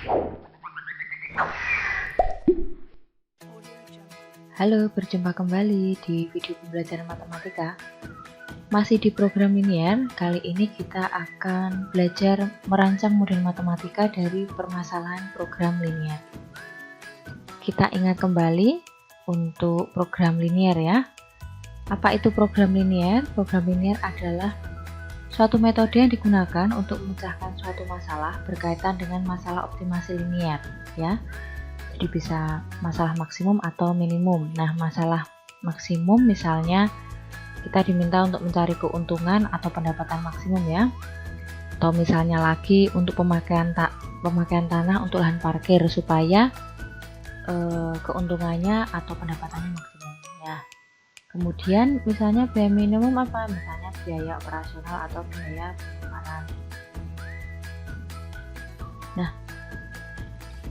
Halo, berjumpa kembali di video pembelajaran matematika. Masih di program linear, kali ini kita akan belajar merancang model matematika dari permasalahan program linear. Kita ingat kembali untuk program linear ya. Apa itu program linear? Program linear adalah suatu metode yang digunakan untuk memecahkan suatu masalah berkaitan dengan masalah optimasi linear ya. Jadi bisa masalah maksimum atau minimum. Nah, masalah maksimum misalnya kita diminta untuk mencari keuntungan atau pendapatan maksimum ya. Atau misalnya lagi untuk pemakaian tanah untuk lahan parkir supaya keuntungannya atau pendapatannya maksimum ya. Kemudian misalnya biaya minimum apa? Misalnya biaya operasional atau biaya pengeluaran. Nah,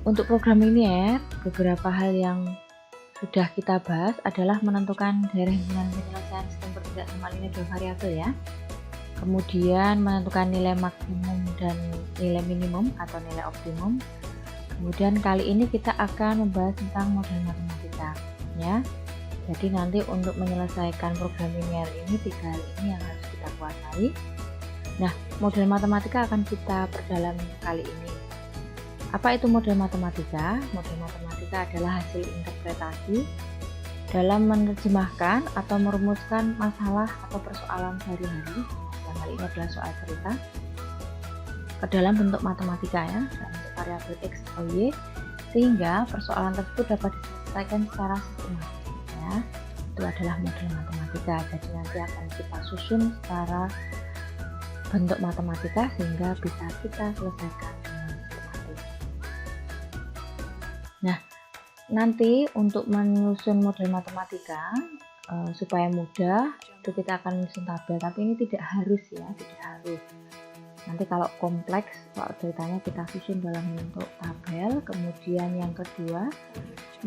untuk program linear, beberapa hal yang sudah kita bahas adalah menentukan daerah himpunan penyelesaian sistem pertidak sama linear dua variabel ya. Kemudian menentukan nilai maksimum dan nilai minimum atau nilai optimum. Kemudian kali ini kita akan membahas tentang model matematika ya. Jadi nanti untuk menyelesaikan program linear ini 3 hal ini yang harus kita kuasai. Nah, model matematika akan kita perdalam kali ini. Apa itu model matematika? Model matematika adalah hasil interpretasi dalam menerjemahkan atau merumuskan masalah atau persoalan sehari-hari, yang kali ini adalah soal cerita, ke dalam bentuk matematika ya, dalam bentuk variabel X atau Y, sehingga persoalan tersebut dapat diselesaikan secara sistematis ya. Itu adalah model matematika. Jadi nanti akan kita susun secara bentuk matematika sehingga bisa kita selesaikan. Nah, nanti untuk menyusun model matematika supaya mudah itu kita akan menyusun tabel, tapi ini tidak harus ya, tidak harus. Nanti kalau kompleks, kalau ceritanya kita susun dalam bentuk tabel. Kemudian yang kedua,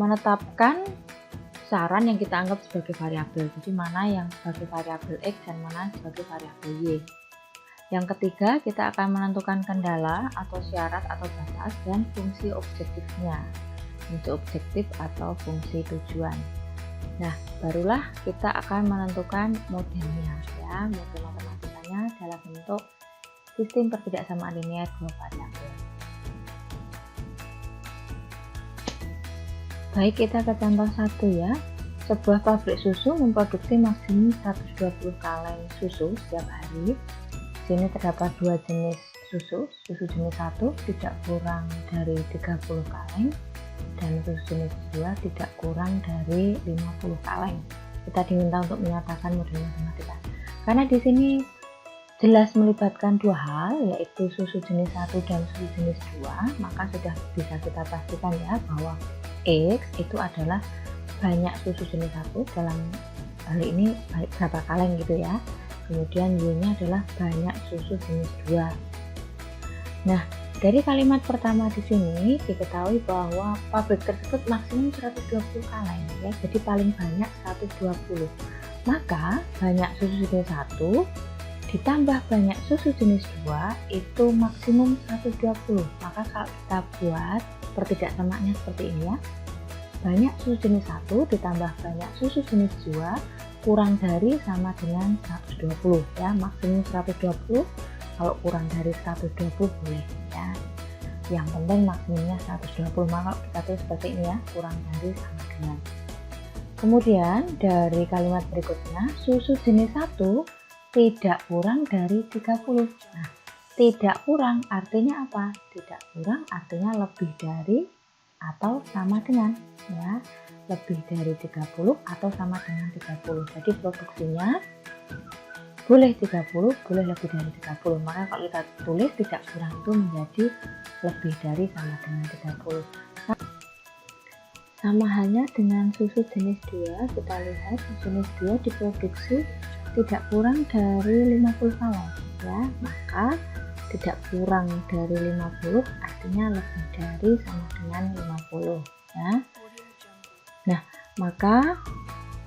menetapkan saran yang kita anggap sebagai variabel. Jadi mana yang sebagai variabel X dan mana sebagai variabel Y. Yang ketiga, kita akan menentukan kendala atau syarat atau batas dan fungsi objektifnya. Fungsi objektif atau fungsi tujuan. Nah, barulah kita akan menentukan modelnya ya, model matematikanya dalam bentuk sistem pertidaksamaan linear dua variabel. Baik, kita ke contoh 1 ya. Sebuah pabrik susu memproduksi maksimum 120 kaleng susu setiap hari. Sini terdapat 2 jenis susu jenis 1 tidak kurang dari 30 kaleng dan susu jenis 2 tidak kurang dari 50 kaleng. Kita diminta untuk menyatakan model matematika. Karena di sini jelas melibatkan 2 hal, yaitu susu jenis 1 dan susu jenis 2, maka sudah bisa kita pastikan ya bahwa X itu adalah banyak susu jenis 1 dalam hal ini berapa kaleng gitu ya. Kemudian Y-nya adalah banyak susu jenis 2. Nah, dari kalimat pertama di sini diketahui bahwa pabrik tersebut maksimum 120 kaleng ya, jadi paling banyak 120. Maka banyak susu jenis 1 ditambah banyak susu jenis 2 itu maksimum 120. Maka kalau kita buat pertidaksamaannya seperti ini ya. Banyak susu jenis 1 ditambah banyak susu jenis 2 kurang dari sama dengan 120 ya, maksimum 120. Kalau kurang dari 120 boleh ya, yang penting maksimumnya 120. Maka kita tulis seperti ini ya, kurang dari sama dengan. Kemudian dari kalimat berikutnya, susu jenis 1 tidak kurang dari 30. Nah, tidak kurang artinya apa? Tidak kurang artinya lebih dari atau sama dengan ya, lebih dari 30 atau sama dengan 30. Jadi produksinya boleh 30, boleh lebih dari 30. Maka kalau kita tulis tidak kurang itu menjadi lebih dari sama dengan 30. Sama halnya dengan susu jenis 2, kita lihat susu jenis 2 diproduksi tidak kurang dari 50 kaleng ya, maka tidak kurang dari 50 artinya lebih dari sama dengan 50 ya. Nah, maka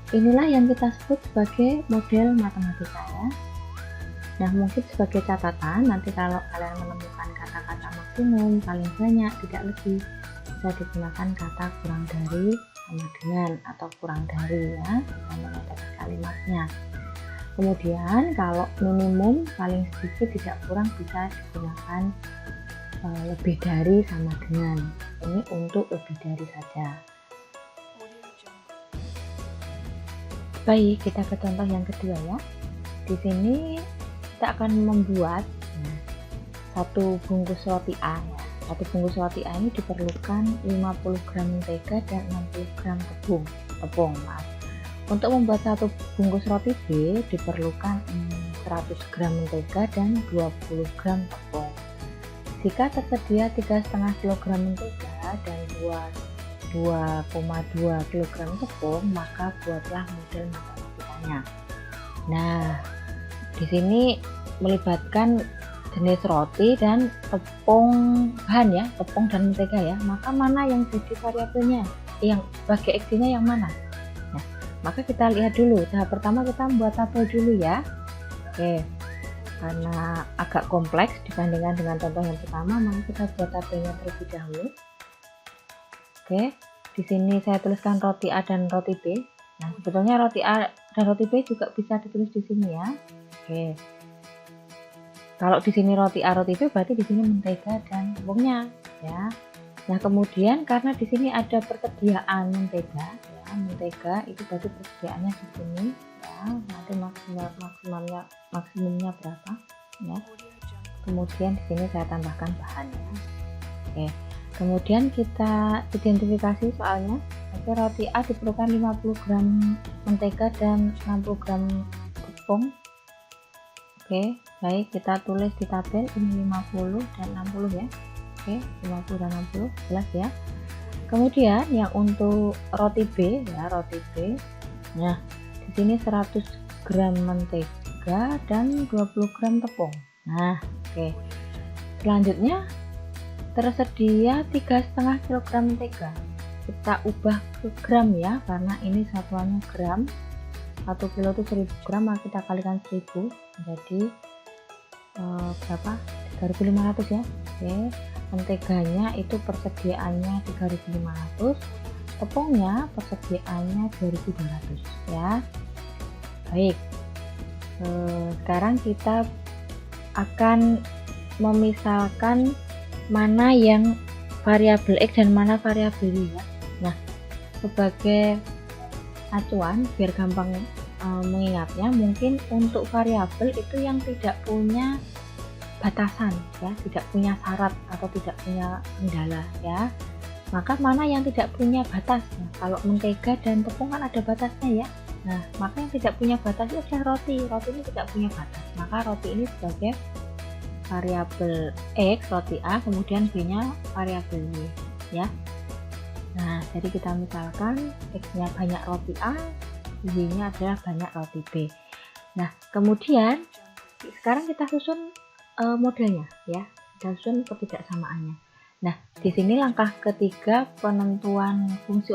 inilah yang kita sebut sebagai model matematika ya. Nah, mungkin sebagai catatan nanti kalau kalian menemukan kata-kata maksimum, paling banyak, tidak lebih. Bisa digunakan kata kurang dari, sama dengan, atau kurang dari ya, sama teks kalimatnya. Kemudian kalau minimum, paling sedikit, tidak kurang, bisa digunakan lebih dari, sama dengan. Ini untuk lebih dari saja. Baik, kita ke contoh yang kedua ya. Di sini kita akan membuat satu bungkus roti A ya. Satu bungkus roti A ini diperlukan 50 gram mentega dan 60 gram tepung. Untuk membuat satu bungkus roti B diperlukan 100 gram mentega dan 20 gram tepung. Jika tersedia 3,5 kg mentega dan 2,2 kg tepung, maka buatlah model matematikanya. Nah, di sini melibatkan jenis roti dan tepung bahan ya, tepung dan mentega ya. Maka mana yang jadi variabelnya? Yang bagi X-nya yang mana? Nah, maka kita lihat dulu. Tahap pertama kita membuat tabel dulu ya. Oke. Karena agak kompleks dibandingkan dengan contoh yang pertama, maka kita buat tabelnya terlebih dahulu. Oke, di sini saya tuliskan roti A dan roti B. Nah, sebetulnya roti A dan roti B juga bisa ditulis di sini ya. Oke. Kalau di sini roti A, roti B, berarti di sini mentega dan tepungnya ya. Nah, kemudian karena di sini ada persediaan mentega, ya, mentega itu berarti persediaannya di sini ya. Nanti maksimumnya berapa ya. Kemudian di sini saya tambahkan bahannya. Oke. Kemudian kita identifikasi soalnya. Oke, roti A diperlukan 50 gram mentega dan 60 gram tepung. Oke, baik, kita tulis di tabel ini 50 dan 60 ya. Oke, 50 dan 60 jelas ya. Kemudian yang untuk roti B ya, roti B. Nah, di sini 100 gram mentega dan 20 gram tepung. Nah, oke. Selanjutnya tersedia 3,5 kg mentega. Kita ubah ke gram ya, karena ini satuannya gram. 1 kilo itu 1000 gram, maka kita kalikan 1000 jadi berapa? 3.500 ya. Oke, menteganya itu persediaannya 3.500, tepungnya persediaannya 2.200 ya. Baik, sekarang kita akan memisalkan mana yang variabel X dan mana variabel Y ya. Nah, sebagai acuan biar gampang mengingatnya, mungkin untuk variabel itu yang tidak punya batasan ya, tidak punya syarat atau tidak punya kendala ya. Maka mana yang tidak punya batas? Nah, kalau mentega dan tepung kan ada batasnya ya. Nah, maka yang tidak punya batas itu adalah roti. Roti ini tidak punya batas. Maka roti ini sebagai variabel X, roti A, kemudian B-nya variabel Y ya. Nah, jadi kita misalkan X-nya banyak roti A, Y-nya adalah banyak roti B. Nah, kemudian sekarang kita susun modelnya ya, kita susun ketidaksamaannya. Nah, di sini langkah ketiga penentuan fungsi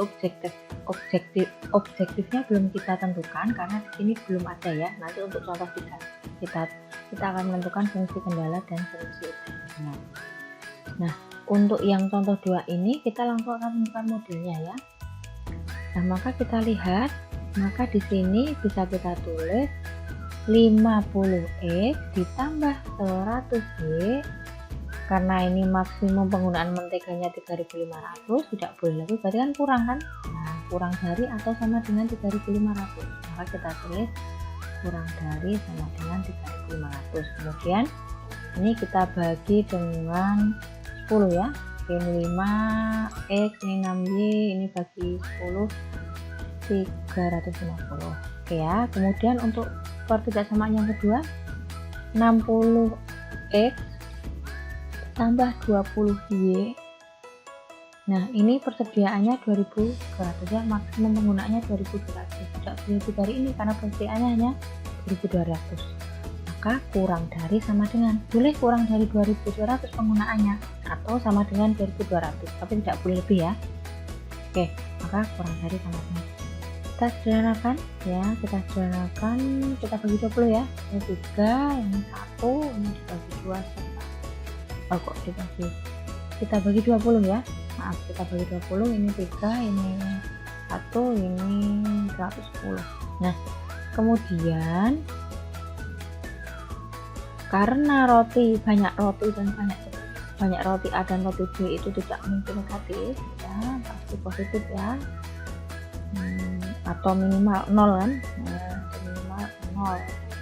objektifnya belum kita tentukan karena di sini belum ada ya. Nanti untuk contoh kita akan menentukan fungsi kendala dan fungsi objektifnya. Nah, untuk yang contoh 2 ini kita langsung akan menentukan modelnya ya. Nah, maka kita lihat, maka di sini bisa kita tulis 50X ditambah 100Y. Karena ini maksimum penggunaan menteganya 3.500, tidak boleh lebih, berarti kan kurang kan? Nah, kurang dari atau sama dengan 3.500. Maka kita tulis kurang dari sama dengan 3.500. Kemudian ini kita bagi dengan 10 ya. Ini 5X, ini 6Y, ini bagi 10, 350. Oke ya. Kemudian untuk pertidaksamaan yang kedua, 60X tambah 20Y. Nah, ini persediaannya 2.200 ya, maksimum penggunaannya 2.200. Tidak lebih dari ini karena persediaannya hanya 2.200. Maka kurang dari sama dengan, boleh kurang dari 2.200 penggunaannya atau sama dengan 2.200, tapi tidak boleh lebih ya. Oke, maka kurang dari sama dengan. Kita sederhanakan ya, kita bagi 20 ya. Ini 3, ini 1, ini dibagi 2 serta kok dibagi kita bagi 20 ya. Maaf, kita bagi 20, ini 3, ini 1, ini 110. Nah, kemudian karena banyak roti dan banyak roti A dan roti B itu tidak mungkin negatif ya, pasti positif ya. Atau minimal 0 kan, minimal 0.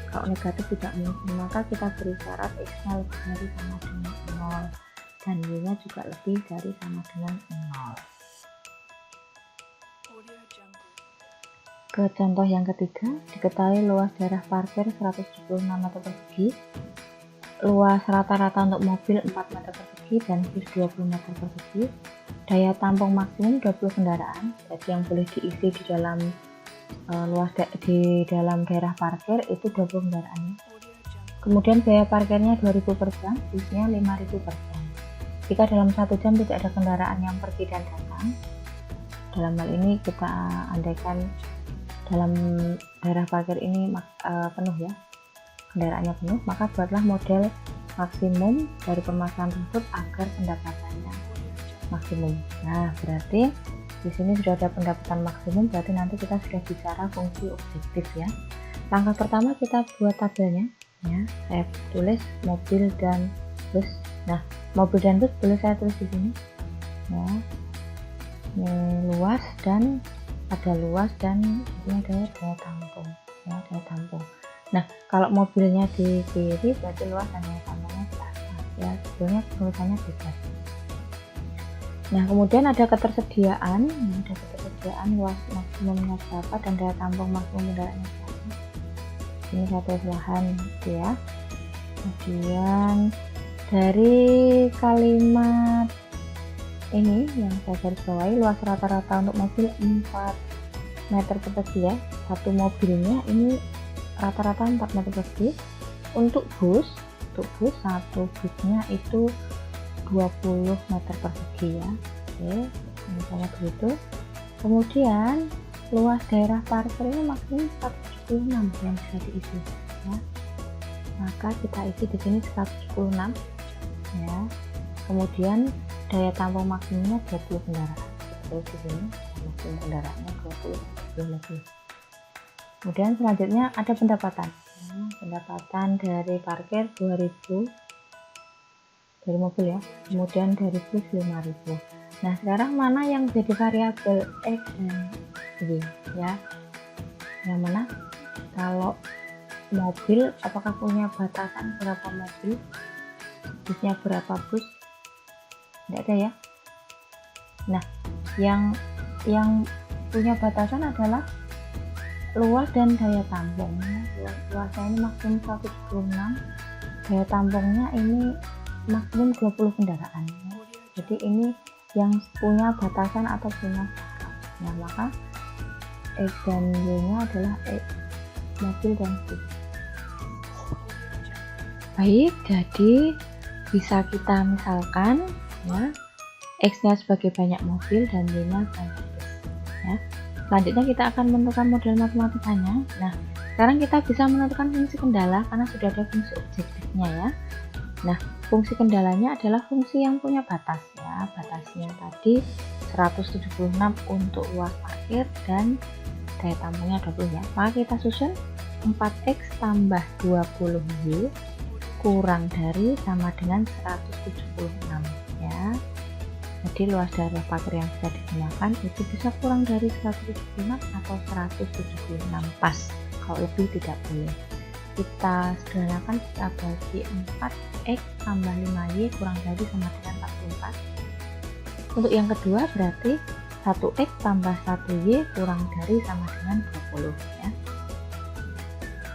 Kalau negatif tidak mungkin, maka kita beri syarat X nya lebih dari sama dengan 0 dan Y nya juga lebih dari sama dengan 0. Ke contoh yang ketiga, diketahui luas daerah parkir 176 meter persegi, luas rata-rata untuk mobil 4 meter persegi dan bus 20 meter persegi, daya tampung maksimum 20 kendaraan, jadi yang boleh diisi di dalam di dalam daerah parkir itu 20 kendaraan. Kemudian biaya parkirnya 2.000 per jam, busnya 5.000 per jam. Jika dalam 1 jam tidak ada kendaraan yang pergi dan datang, dalam hal ini kita andaikan dalam daerah parkir ini penuh ya, kendaraannya penuh, maka buatlah model maksimum dari permasalahan tersebut agar pendapatannya maksimum. Nah, berarti di sini sudah ada pendapatan maksimum, berarti nanti kita sudah bicara fungsi objektif ya. Langkah pertama kita buat tabelnya ya. Saya tulis mobil dan bus. Nah, mobil dan bus boleh saya tulis di sini ya. Ini luas dan ada luas dan ini ada daya tampung ya, daya tampung. Nah, kalau mobilnya di kiri berarti luas dan daya tampungnya di atas ya. Sebetulnya tulisannya bebas. Nah, kemudian ada ketersediaan luas maksimumnya berapa dan daya tampung maksimum kendaraannya berapa. Ini satu lahan ya. Kemudian dari kalimat ini yang saya garis bawahi, luas rata-rata untuk mobil 4 meter persegi ya. Satu mobilnya ini rata-rata 4 meter persegi. Untuk bus satu busnya itu 20 meter persegi ya. Oke, misalnya begitu. Kemudian luas daerah parkir ini maksimum 176 yang bisa diisi ya. Maka kita isi di sini 176 ya. Kemudian daya tampung maksimumnya 20 kendaraan. Terus di sini maksimum kendaraannya 20 lebih. Kemudian selanjutnya ada pendapatan. Ya, pendapatan dari parkir 2000 dari mobil ya, kemudian dari bus 5.000. Nah, sekarang mana yang jadi variabel X dan Y ya? Yang mana? Kalau mobil, apakah punya batasan berapa mobil, busnya berapa bus? Tidak ada ya. Nah, yang punya batasan adalah luas dan daya tampung. Luasnya ini maksimum 176, daya tampungnya ini maksimum 20 kendaraan. Jadi ini yang punya batasan atau punya syarat. Nah, maka X dan Y nya adalah X mobil dan bus. Baik, jadi bisa kita misalkan ya, X nya sebagai banyak mobil dan Y nya banyak bus ya. Selanjutnya kita akan menentukan model matematikanya. Nah, sekarang kita bisa menentukan fungsi kendala karena sudah ada fungsi objektifnya ya. Nah, fungsi kendalanya adalah fungsi yang punya batas ya. Batasnya tadi 176 untuk luas parkir dan daya tampungnya 20 ya. Maka kita susun 4X tambah 20Y kurang dari sama dengan 176 ya. Jadi luas daerah parkir yang bisa digunakan itu bisa kurang dari 176 atau 176 pas. Kalau lebih tidak boleh. Kita sederhanakan, kita bagi 4X tambah 5Y kurang dari sama dengan 44. Untuk yang kedua berarti 1X tambah 1Y kurang dari sama dengan 20 ya.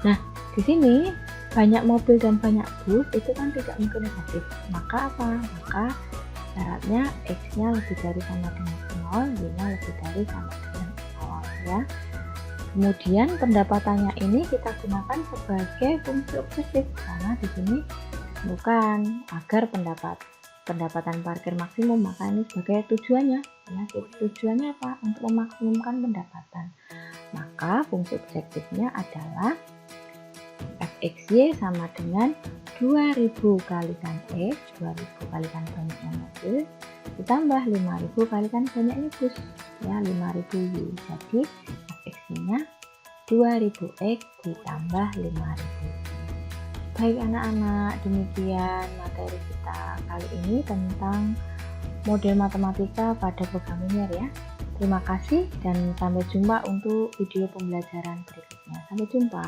Nah, di sini banyak mobil dan banyak bus itu kan tidak mungkin negatif. Maka apa? Maka syaratnya X nya lebih dari sama dengan 0, Y nya lebih dari sama dengan 0 ya. Kemudian pendapatannya ini kita gunakan sebagai fungsi objektif karena di sini bukan agar pendapatan parkir maksimum, maka ini sebagai tujuannya ya. Tujuannya apa? Untuk memaksimumkan pendapatan. Maka fungsi objektifnya adalah fxy sama dengan 2000 kalikan X, 2000 kalikan banyaknya mobil, ditambah 5000 kalikan banyaknya bus, ya 5000 Y. Jadi fx-nya 2000X ditambah 5000. Baik anak-anak, demikian materi kita kali ini tentang model matematika pada program linear ya. Terima kasih dan sampai jumpa untuk video pembelajaran berikutnya. Sampai jumpa.